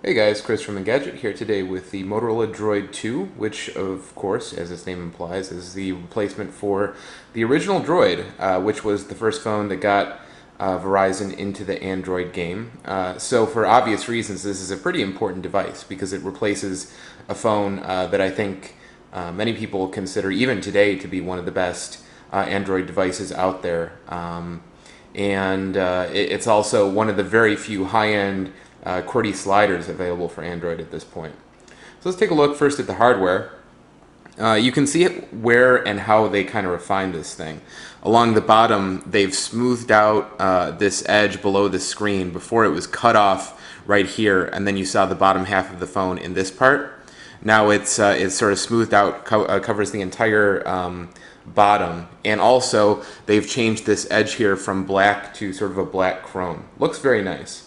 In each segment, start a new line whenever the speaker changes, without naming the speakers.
Hey guys, Chris from Engadget here today with the Motorola Droid 2, which of course, as its name implies, is the replacement for the original Droid, which was the first phone that got Verizon into the Android game. So for obvious reasons, this is a pretty important device because it replaces a phone that I think many people consider even today to be one of the best Android devices out there. It's also one of the very few high-end QWERTY sliders available for Android at this point. So let's take a look first at the hardware. You can see where and how they kind of refined this thing. Along the bottom, they've smoothed out this edge below the screen. Before it was cut off right here, and then you saw the bottom half of the phone in this part. Now it's sort of smoothed out, covers the entire bottom, and also they've changed this edge here from black to sort of a black chrome. Looks very nice.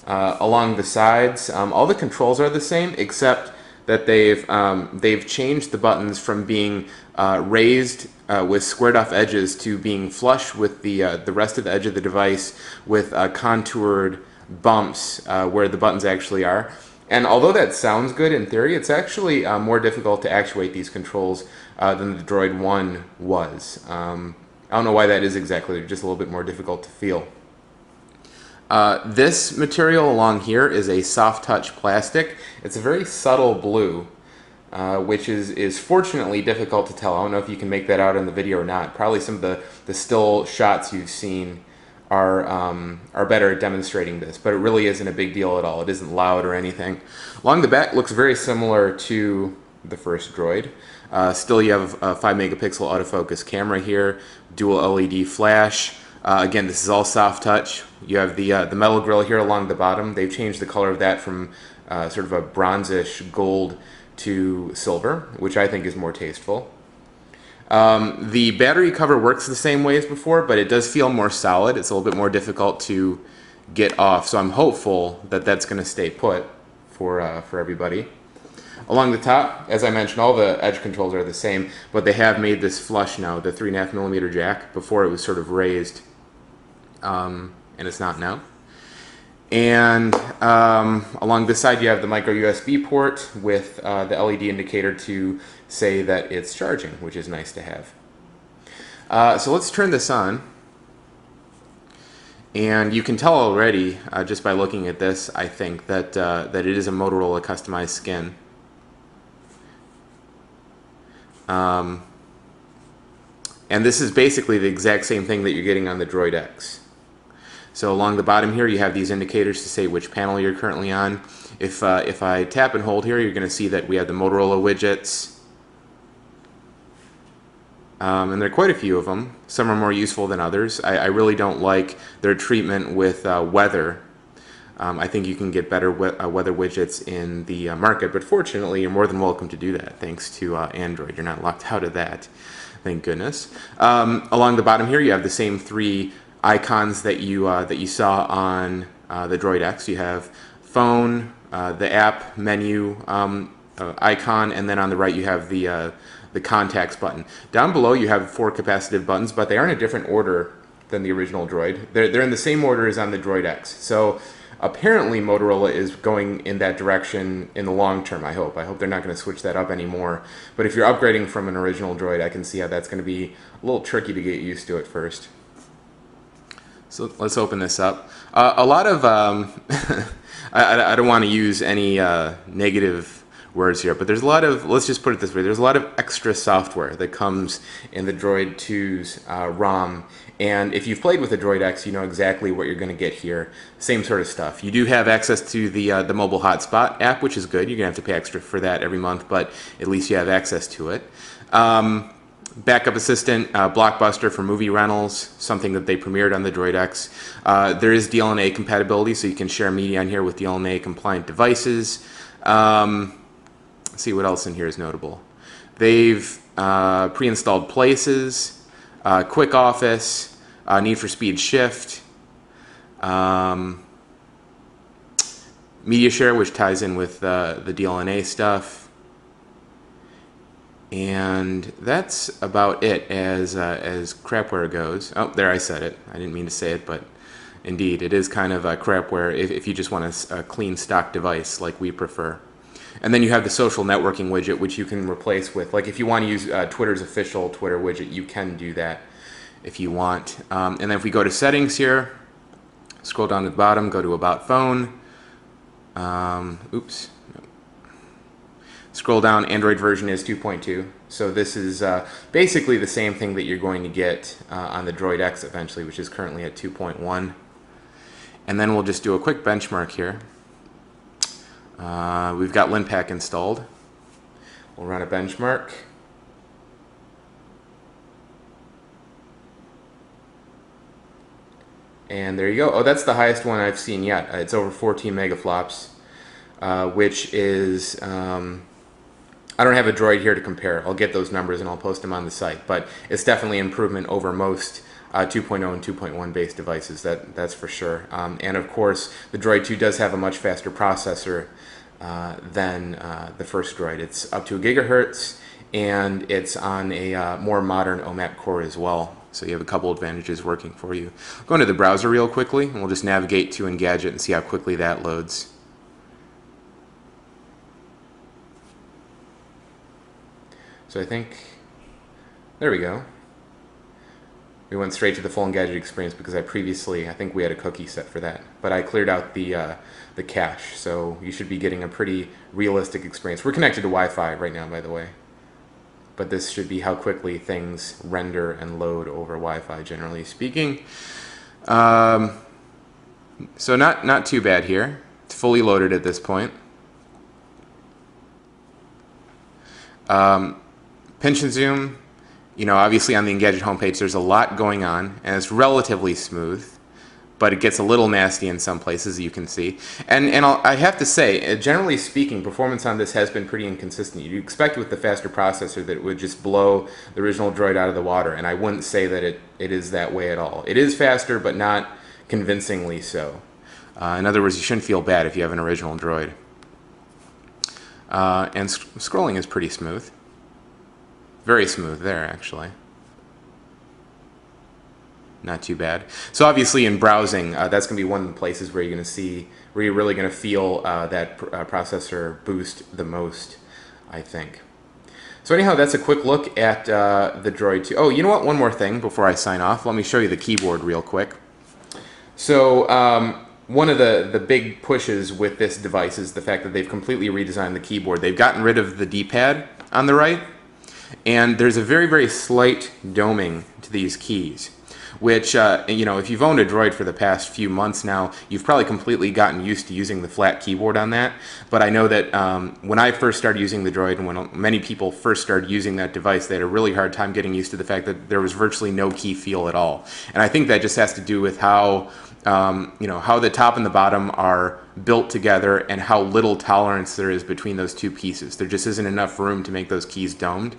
Along the sides, all the controls are the same, except that they've changed the buttons from being raised with squared off edges to being flush with the rest of the edge of the device with contoured bumps where the buttons actually are. And although that sounds good in theory, it's actually more difficult to actuate these controls than the Droid 1 was. I don't know why that is exactly, they're just a little bit more difficult to feel. This material along here is a soft touch plastic. It's a very subtle blue, which is fortunately difficult to tell. I don't know if you can make that out in the video or not. Probably some of the still shots you've seen are better at demonstrating this, but it really isn't a big deal at all. It isn't loud or anything. Along the back looks very similar to the first Droid. Still you have a 5 megapixel autofocus camera here, dual LED flash. Again, this is all soft touch. You have the metal grill here along the bottom. They've changed the color of that from sort of a bronzish gold to silver, which I think is more tasteful. The battery cover works the same way as before, but it does feel more solid. It's a little bit more difficult to get off, so I'm hopeful that that's going to stay put for everybody. Along the top, as I mentioned, all the edge controls are the same, but they have made this flush now, the 3.5mm jack. Before it was sort of raised, and it's not now. And along this side you have the micro USB port with the LED indicator to say that it's charging, which is nice to have. So let's turn this on. And you can tell already, just by looking at this, I think, that it is a Motorola customized skin. And this is basically the exact same thing that you're getting on the Droid X. So along the bottom here you have these indicators to say which panel you're currently on. If I tap and hold here, you're going to see that we have the Motorola widgets. And there are quite a few of them. Some are more useful than others. I really don't like their treatment with weather. I think you can get better weather widgets in the market, but fortunately you're more than welcome to do that thanks to Android. You're not locked out of that, thank goodness. Along the bottom here you have the same three icons that you saw on the Droid X. You have phone, the app menu icon, and then on the right you have the contacts button. Down below you have 4 capacitive buttons, but they are in a different order than the original Droid. They're in the same order as on the Droid X. So apparently Motorola is going in that direction in the long term, I hope. I hope they're not going to switch that up anymore. But if you're upgrading from an original Droid, I can see how that's going to be a little tricky to get used to at first. So let's open this up. A lot of, I don't want to use any negative words here, but there's a lot of, let's just put it this way, there's a lot of extra software that comes in the Droid 2's ROM, and if you've played with the Droid X, you know exactly what you're going to get here. Same sort of stuff. You do have access to the mobile hotspot app, which is good. You're going to have to pay extra for that every month, but at least you have access to it. Backup Assistant, Blockbuster for movie rentals, something that they premiered on the Droid X. There is DLNA compatibility, so you can share media on here with DLNA compliant devices. Let's see what else in here is notable. They've pre-installed Places, Quick Office, Need for Speed Shift, Media Share, which ties in with the DLNA stuff. And that's about it as crapware goes. Oh, there, I said it. I didn't mean to say it, but Indeed, it is kind of a crapware if you just want a clean stock device like we prefer. And then you have the social networking widget, which you can replace with, like if you want to use Twitter's official Twitter widget, you can do that if you want. And then if we go to settings here, scroll down to the bottom, go to About Phone. Oops. No. Scroll down, Android version is 2.2. So this is basically the same thing that you're going to get on the Droid X eventually, which is currently at 2.1. And then we'll just do a quick benchmark here. We've got Linpack installed. We'll run a benchmark. And there you go. Oh, that's the highest one I've seen yet. It's over 14 megaflops, which is, I don't have a Droid here to compare. I'll get those numbers and I'll post them on the site. But it's definitely an improvement over most 2.0 and 2.1 based devices, that's for sure. And of course, the Droid 2 does have a much faster processor than the first Droid. It's up to a gigahertz, and it's on a more modern OMAP core as well. So you have a couple advantages working for you. Go into the browser real quickly, and we'll just navigate to Engadget and see how quickly that loads. So I think, there we go. We went straight to the full Engadget experience because I think we had a cookie set for that. But I cleared out the cache, so you should be getting a pretty realistic experience. We're connected to Wi-Fi right now, by the way. But this should be how quickly things render and load over Wi-Fi, generally speaking. So not too bad here. It's fully loaded at this point. Pinch and zoom. You know, obviously on the Engadget homepage there's a lot going on, and it's relatively smooth, but it gets a little nasty in some places, you can see. And I have to say, generally speaking, performance on this has been pretty inconsistent. You'd expect with the faster processor that it would just blow the original Droid out of the water, and I wouldn't say that it is that way at all. It is faster, but not convincingly so. In other words, you shouldn't feel bad if you have an original Droid. And scrolling is pretty smooth. Very smooth there, actually. Not too bad. So obviously in browsing, that's going to be one of the places where you're going to see, where you're really going to feel that processor boost the most, I think. So anyhow, that's a quick look at the Droid 2. Oh, you know what? One more thing before I sign off. Let me show you the keyboard real quick. So one of the big pushes with this device is the fact that they've completely redesigned the keyboard. They've gotten rid of the D-pad on the right, and there's a very, very slight doming to these keys, which, you know, if you've owned a Droid for the past few months now, you've probably completely gotten used to using the flat keyboard on that. But I know that when I first started using the Droid, and when many people first started using that device, they had a really hard time getting used to the fact that there was virtually no key feel at all. And I think that just has to do with how you know, how the top and the bottom are built together and how little tolerance there is between those two pieces. There just isn't enough room to make those keys domed.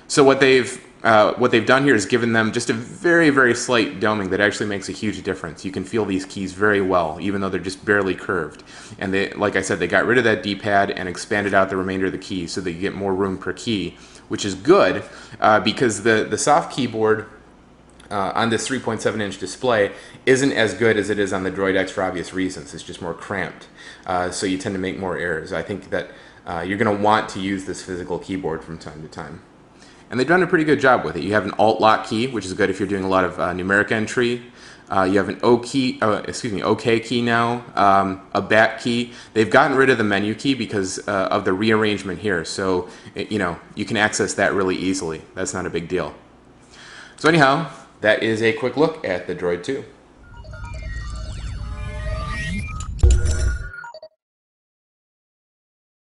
So what they've done here is given them just a very, very slight doming that actually makes a huge difference. You can feel these keys very well, even though they're just barely curved. And they, like I said, they got rid of that D-pad and expanded out the remainder of the keys so that you get more room per key, which is good because the soft keyboard on this 3.7-inch display isn't as good as it is on the Droid X for obvious reasons. It's just more cramped, so you tend to make more errors. I think that you're going to want to use this physical keyboard from time to time. And they've done a pretty good job with it. You have an Alt-Lock key, which is good if you're doing a lot of numeric entry. You have an OK key now, a back key. They've gotten rid of the menu key because of the rearrangement here, so you know, you can access that really easily. That's not a big deal. So anyhow, that is a quick look at the Droid 2.